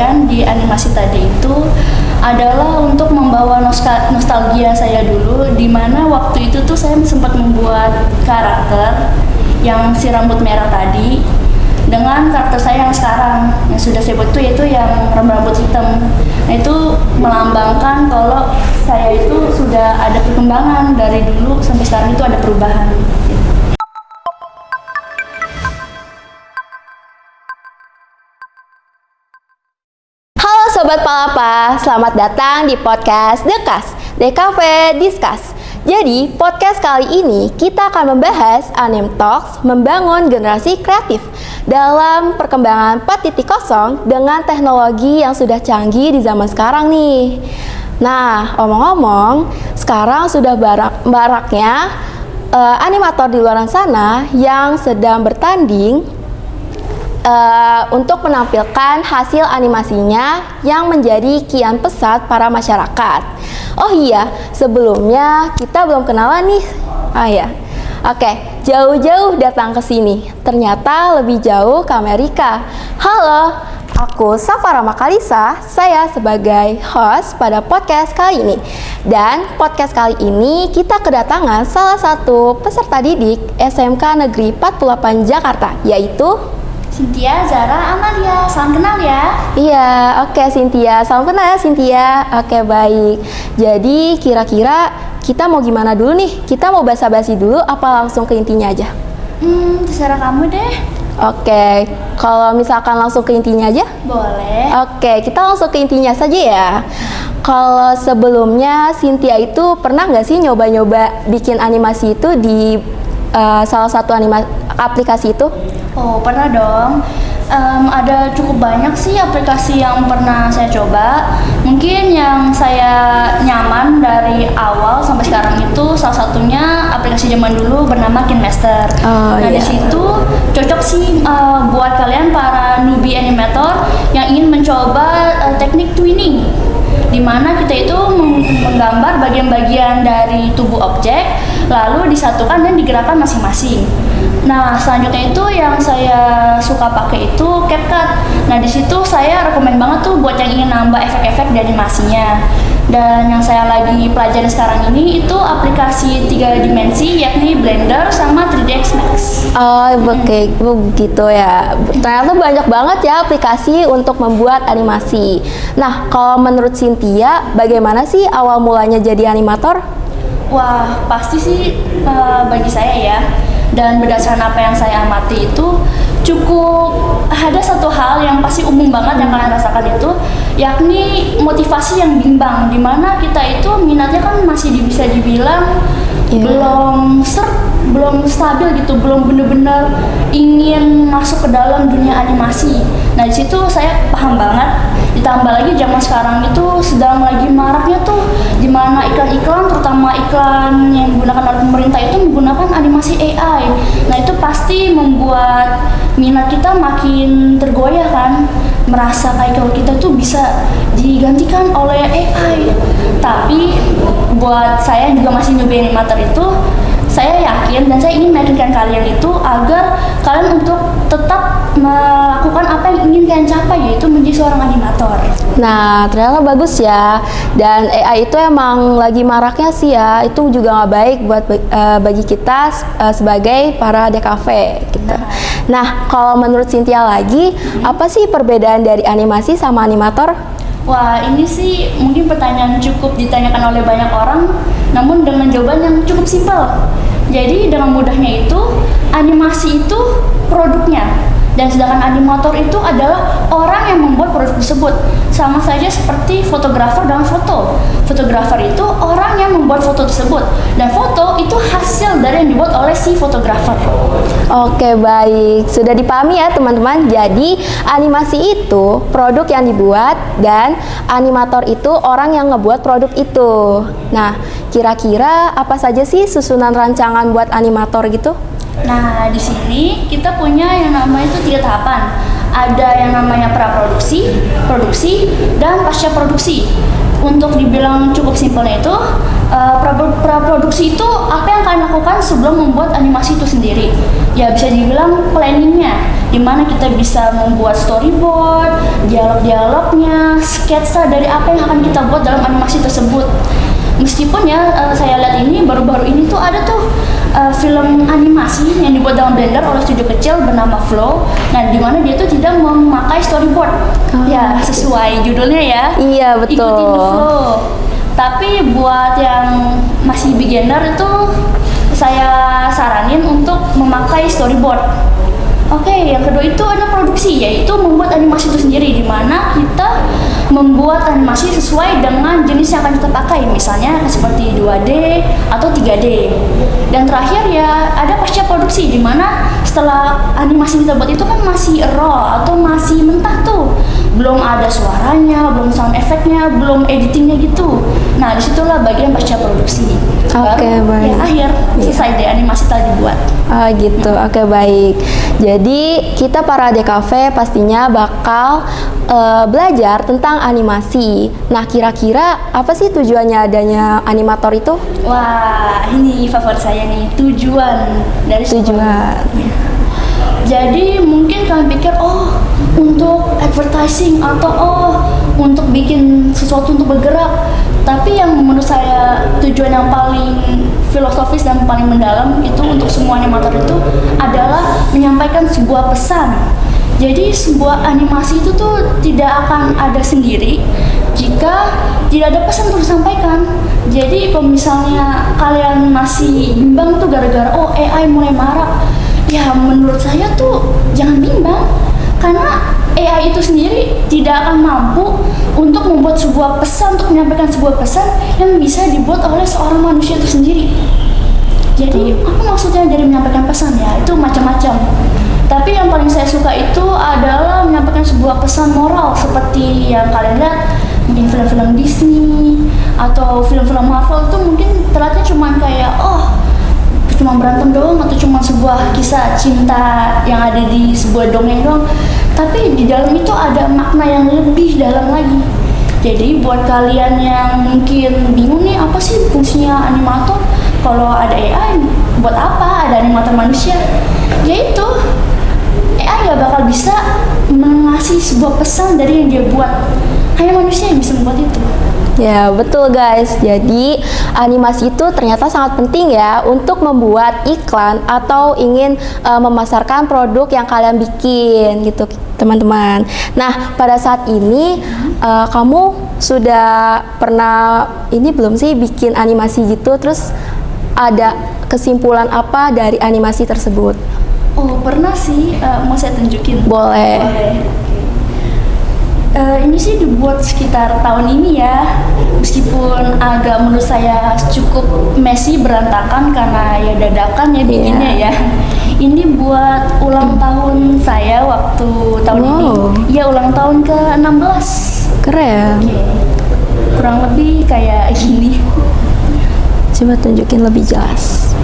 sampaikan di animasi tadi itu adalah untuk membawa nostalgia saya dulu, di mana waktu itu tuh saya sempat membuat karakter yang si rambut merah tadi dengan karakter saya yang sekarang yang sudah saya buat itu, yaitu yang rambut hitam. Nah, itu melambangkan kalau saya itu sudah ada perkembangan dari dulu sampai sekarang, itu ada perubahan. Sobat Palapa, selamat datang di podcast Dekas, DKV Discuss. Jadi, podcast kali ini kita akan membahas Anime Talks membangun generasi kreatif dalam perkembangan 4.0 dengan teknologi yang sudah canggih di zaman sekarang nih. Nah, omong-omong, sekarang sudah baraknya animator di luar sana yang sedang bertanding untuk menampilkan hasil animasinya yang menjadi kian pesat para masyarakat. Oh iya, sebelumnya kita belum kenalan nih. Oke, jauh-jauh datang ke sini. Ternyata lebih jauh ke Amerika. Halo, aku Safara Makalisa. Saya sebagai host pada podcast kali ini. Dan podcast kali ini kita kedatangan salah satu peserta didik SMK Negeri 48 Jakarta, yaitu Cynthia Zara Amalia, salam kenal ya. Iya, oke Cynthia, salam kenal ya Cynthia. Oke, baik. Jadi kira-kira kita mau gimana dulu nih? Kita mau basa-basi dulu apa langsung ke intinya aja? Terserah kamu deh. Oke, kalau misalkan langsung ke intinya aja? Boleh. Oke, kita langsung ke intinya saja ya. Kalau sebelumnya Cynthia itu pernah nggak sih nyoba-nyoba bikin animasi itu di salah satu aplikasi itu? Oh, pernah dong. Ada cukup banyak sih aplikasi yang pernah saya coba. Mungkin yang saya nyaman dari awal sampai sekarang itu salah satunya aplikasi zaman dulu bernama KineMaster. Di situ cocok sih buat kalian para newbie animator yang ingin mencoba teknik twinning, di mana kita itu menggambar bagian-bagian dari tubuh objek lalu disatukan dan digerakkan masing-masing. Nah, selanjutnya itu yang saya suka pakai itu CapCut. Nah, di situ saya rekomen banget tuh buat yang ingin nambah efek-efek di animasinya. Dan yang saya lagi pelajari sekarang ini itu aplikasi 3 dimensi, yakni Blender sama 3ds Max. Oh, begitu ya. Ternyata banyak banget ya aplikasi untuk membuat animasi. Nah, kalau menurut Cynthia, bagaimana sih awal mulanya jadi animator? Wah, pasti sih bagi saya ya. Dan berdasarkan apa yang saya amati itu cukup ada satu hal yang pasti umum banget yang kalian rasakan itu, yakni motivasi yang bimbang, dimana kita itu minatnya kan masih bisa dibilang belum stabil gitu, belum bener-bener ingin masuk ke dalam dunia animasi. Nah, di situ saya paham banget. Ditambah lagi zaman sekarang itu sedang lagi maraknya tuh dimana iklan-iklan, terutama iklan yang digunakan oleh pemerintah itu menggunakan animasi AI. Nah, itu pasti membuat minat kita makin tergoyah kan, merasa kayak kalau kita tuh bisa digantikan oleh AI. Tapi buat saya juga masih newbie animator itu, saya yakin dan saya ingin meyakinkan kalian itu agar kalian untuk tetap melakukan apa yang ingin kalian capai, yaitu menjadi seorang animator. Nah, ternyata bagus ya. Dan AI itu emang lagi maraknya sih ya. Itu juga nggak baik buat bagi kita sebagai para DKV gitu. Nah, kalau menurut Cynthia lagi, apa sih perbedaan dari animasi sama animator? Wah, ini sih mungkin pertanyaan cukup ditanyakan oleh banyak orang, namun dengan jawaban yang cukup simpel. Jadi dengan mudahnya itu, animasi itu produknya, dan sedangkan animator itu adalah orang yang membuat produk tersebut. Sama saja seperti fotografer dalam foto. Fotografer itu orang yang membuat foto tersebut, dan foto itu hasil dari yang dibuat oleh si fotografer. Oke, baik. Sudah dipahami ya teman-teman. Jadi animasi itu produk yang dibuat dan animator itu orang yang ngebuat produk itu. Nah, kira-kira apa saja sih susunan rancangan buat animator gitu? Nah, di sini kita punya yang namanya itu 3 tahapan. ada yang namanya praproduksi, produksi, dan pasca produksi. Untuk dibilang cukup simpelnya itu, praproduksi itu apa yang kalian lakukan sebelum membuat animasi itu sendiri. Ya bisa dibilang planningnya, dimana kita bisa membuat storyboard, dialog-dialognya, sketsa dari apa yang akan kita buat dalam animasi tersebut. Meskipun ya saya lihat ini baru-baru ini tuh ada tuh film animasi yang dibuat dalam Blender oleh studio kecil bernama Flow. Nah, di mana dia tuh tidak memakai storyboard. Ya, sesuai judulnya ya. Iya, betul. Ikutin the flow. Tapi buat yang masih beginner itu saya saranin untuk memakai storyboard. Oke, yang kedua itu ada produksi, yaitu membuat animasi itu sendiri, di mana kita membuat animasi sesuai dengan jenis yang akan kita pakai, misalnya seperti 2D atau 3D. Dan terakhir ya ada pasca produksi, di mana setelah animasi kita buat itu kan masih raw atau masih mentah tuh, belum ada suaranya, belum sound efeknya, belum editingnya gitu. Nah, disitulah bagian pasca produksi. Oke, baik. Ya akhir selesai deh animasi tadi dibuat. Oh gitu, oke baik. Jadi kita para DKV pastinya bakal belajar tentang animasi. Nah, kira-kira apa sih tujuannya adanya animator itu? Wah, ini favorit saya nih, tujuan dari Tujuan. Jadi mungkin kalian pikir, oh untuk advertising atau oh untuk bikin sesuatu untuk bergerak. Tapi yang menurut saya tujuan yang paling filosofis dan paling mendalam itu untuk semua animator itu adalah menyampaikan sebuah pesan. Jadi sebuah animasi itu tuh tidak akan ada sendiri jika tidak ada pesan untuk disampaikan. Jadi kalau misalnya kalian masih bimbang tuh gara-gara oh AI mulai marak, ya menurut saya tuh jangan bimbang, karena AI itu sendiri tidak akan mampu untuk membuat sebuah pesan, untuk menyampaikan sebuah pesan yang bisa dibuat oleh seorang manusia itu sendiri. Jadi apa maksudnya dari menyampaikan pesan ya? Itu macam-macam. Tapi yang paling saya suka itu adalah menyampaikan sebuah pesan moral seperti yang kalian lihat mungkin film-film Disney atau film-film Marvel itu mungkin terlihatnya cuma kayak oh cuma berantem doang atau cuma sebuah kisah cinta yang ada di sebuah dongeng doang. Tapi di dalam itu ada makna yang lebih dalam lagi. Jadi buat kalian yang mungkin bingung nih apa sih fungsinya animator, kalau ada AI buat apa ada animator manusia? Yaitu AI nggak bakal bisa mengasih sebuah pesan dari yang dia buat, hanya manusia yang bisa membuat itu. Ya, betul guys. Jadi, animasi itu ternyata sangat penting ya untuk membuat iklan atau ingin memasarkan produk yang kalian bikin gitu, teman-teman. Nah, pada saat ini kamu sudah pernah ini belum sih bikin animasi gitu? Terus ada kesimpulan apa dari animasi tersebut? Oh, pernah sih. Mau saya tunjukin? Boleh. Ini sih dibuat sekitar tahun ini ya, meskipun agak menurut saya cukup messy, berantakan karena ya dadakan ya bikinnya ya. Ini buat ulang tahun saya waktu tahun ini. Iya, ulang tahun ke-16. Keren. Oke. Kurang lebih kayak gini. Coba tunjukin lebih jelas.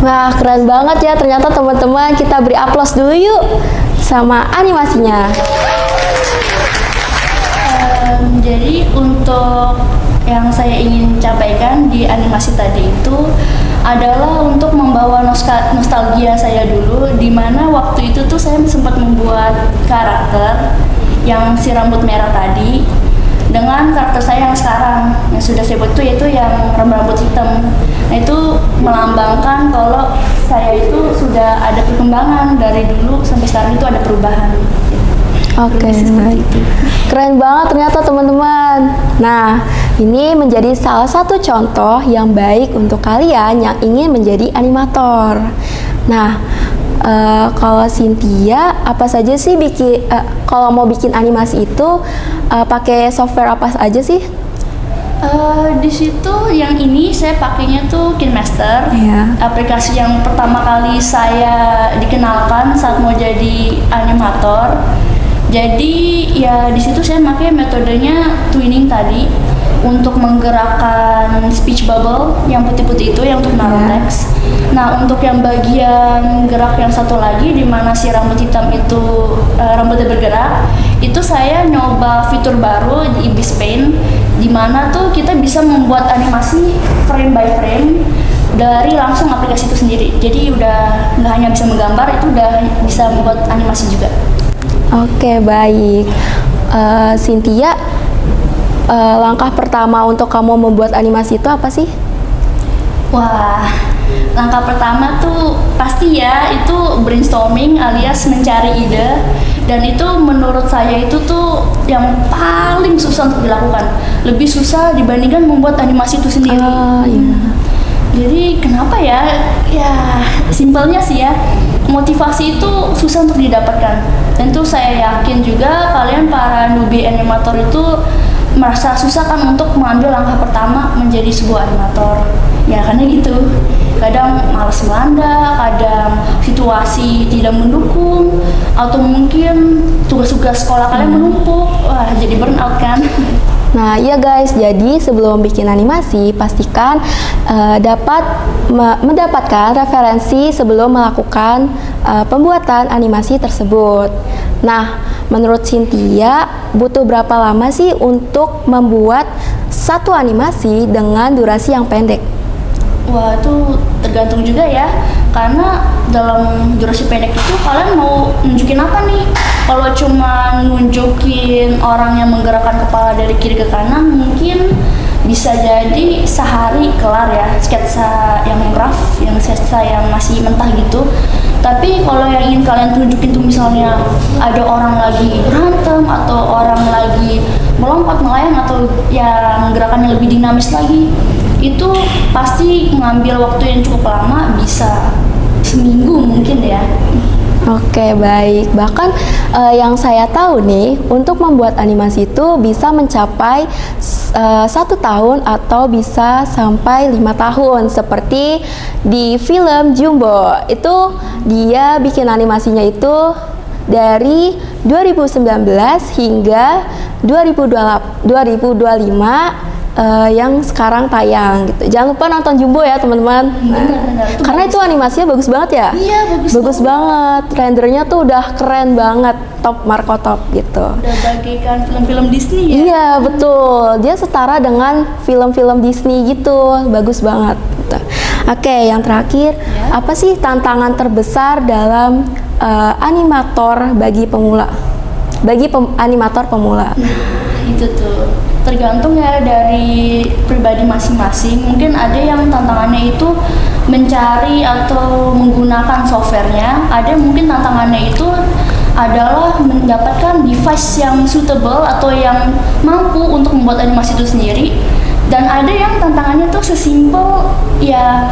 Wah, keren banget ya ternyata teman-teman. Kita beri aplaus dulu yuk sama animasinya. Jadi untuk yang saya ingin sampaikan di animasi tadi itu adalah untuk membawa nostalgia saya dulu, di mana waktu itu tuh saya sempat membuat karakter yang si rambut merah tadi dengan karakter saya yang sekarang yang sudah saya buat itu, yaitu yang rambut hitam. Nah, itu melambangkan kalau saya itu sudah ada perkembangan dari dulu sampai sekarang, itu ada perubahan. Oke, baik. Keren banget ternyata teman-teman. Nah, ini menjadi salah satu contoh yang baik untuk kalian yang ingin menjadi animator. Nah, kalau Cynthia, apa saja sih kalau mau bikin animasi itu pakai software apa aja sih? Di situ yang ini saya pakainya tuh KineMaster, aplikasi yang pertama kali saya dikenalkan saat mau jadi animator. Jadi ya di situ saya pakai metodenya twinning tadi untuk menggerakkan speech bubble yang putih-putih itu yang untuk naruh teks. Nah, untuk yang bagian gerak yang satu lagi di mana si rambut hitam itu rambutnya bergerak, itu saya nyoba fitur baru di Ibis Paint, di mana tuh kita bisa membuat animasi frame by frame dari langsung aplikasi itu sendiri. Jadi udah nggak hanya bisa menggambar, itu udah bisa membuat animasi juga. Oke, baik. Cynthia, langkah pertama untuk kamu membuat animasi itu apa sih? Wah, langkah pertama tuh pasti ya itu brainstorming alias mencari ide, dan itu menurut saya itu tuh yang paling susah untuk dilakukan. Lebih susah dibandingkan membuat animasi itu sendiri. Jadi kenapa ya? Ya simpelnya sih ya, motivasi itu susah untuk didapatkan. Dan tuh saya yakin juga kalian para newbie animator itu merasa susah kan untuk mengambil langkah pertama menjadi sebuah animator. Ya karena gitu, kadang malas melanda, kadang situasi tidak mendukung, atau mungkin tugas-tugas sekolah kalian menumpuk. Wah, jadi burnout kan. Nah, iya guys, jadi sebelum bikin animasi, pastikan mendapatkan referensi sebelum melakukan pembuatan animasi tersebut. Nah, menurut Cynthia, butuh berapa lama sih untuk membuat satu animasi dengan durasi yang pendek? Wah, itu tergantung juga ya, karena dalam durasi pendek itu kalian mau nunjukin apa nih? Kalau cuma nunjukin orang yang menggerakkan kepala dari kiri ke kanan, mungkin bisa jadi sehari kelar ya, sketsa yang rough, yang sketsa yang masih mentah gitu. Tapi kalau yang ingin kalian tunjukin tuh misalnya ada orang lagi berantem atau orang lagi melompat melayang atau yang gerakannya lebih dinamis lagi, itu pasti mengambil waktu yang cukup lama, bisa seminggu mungkin ya. Oke, baik. Bahkan yang saya tahu nih, untuk membuat animasi itu bisa mencapai 1 tahun atau bisa sampai 5 tahun. Seperti di film Jumbo, itu dia bikin animasinya itu dari 2019 hingga 2025 yang sekarang tayang gitu. Jangan lupa nonton Jumbo ya teman-teman. Karena itu animasinya bagus banget ya. Iya, bagus banget. Rendernya tuh udah keren banget, top Marco top gitu. Udah bagaikan film-film Disney ya. Iya betul. Dia setara dengan film-film Disney gitu. Bagus banget. Gitu. Oke, yang terakhir, apa sih tantangan terbesar dalam animator bagi pemula? Bagi animator pemula. Nah, itu tuh tergantung ya dari pribadi masing-masing. Mungkin ada yang tantangannya itu mencari atau menggunakan softwarenya, ada mungkin tantangannya itu adalah mendapatkan device yang suitable atau yang mampu untuk membuat animasi itu sendiri. Dan ada yang tantangannya tuh sesimpel ya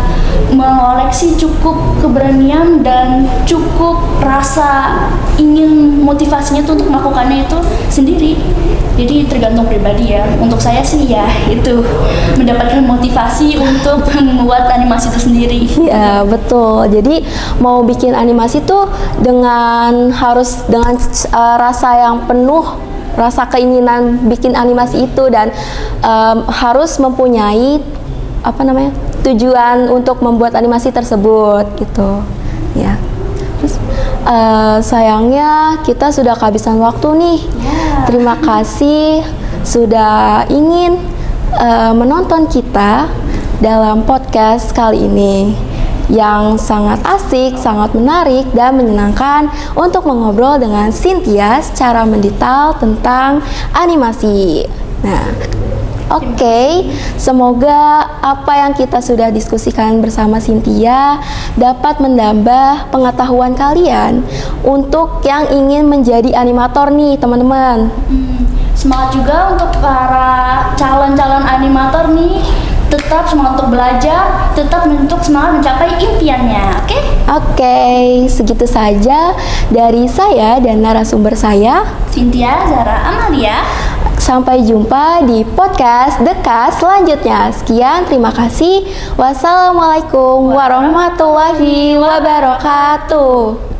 mengoleksi cukup keberanian dan cukup rasa ingin motivasinya tuh untuk melakukannya itu sendiri. Jadi tergantung pribadi ya. Untuk saya sih ya itu mendapatkan motivasi untuk membuat animasi itu sendiri. Iya betul. Jadi mau bikin animasi tuh harus dengan rasa yang penuh, rasa keinginan bikin animasi itu, dan harus mempunyai tujuan untuk membuat animasi tersebut gitu ya. Terus sayangnya kita sudah kehabisan waktu nih. Terima kasih sudah ingin menonton kita. dalam podcast kali ini yang sangat asik, sangat menarik, dan menyenangkan untuk mengobrol dengan Cynthia secara mendetail tentang animasi. Nah, oke, semoga apa yang kita sudah diskusikan bersama Cynthia dapat menambah pengetahuan kalian untuk yang ingin menjadi animator nih, teman-teman. Semangat juga untuk para calon-calon animator nih, tetap semangat untuk belajar, tetap untuk semangat mencapai impiannya, oke? Oke, segitu saja dari saya dan narasumber saya. Cynthia Zara Amalia. Sampai jumpa di podcast Dekas selanjutnya. Sekian, terima kasih. Wassalamualaikum warahmatullahi wabarakatuh.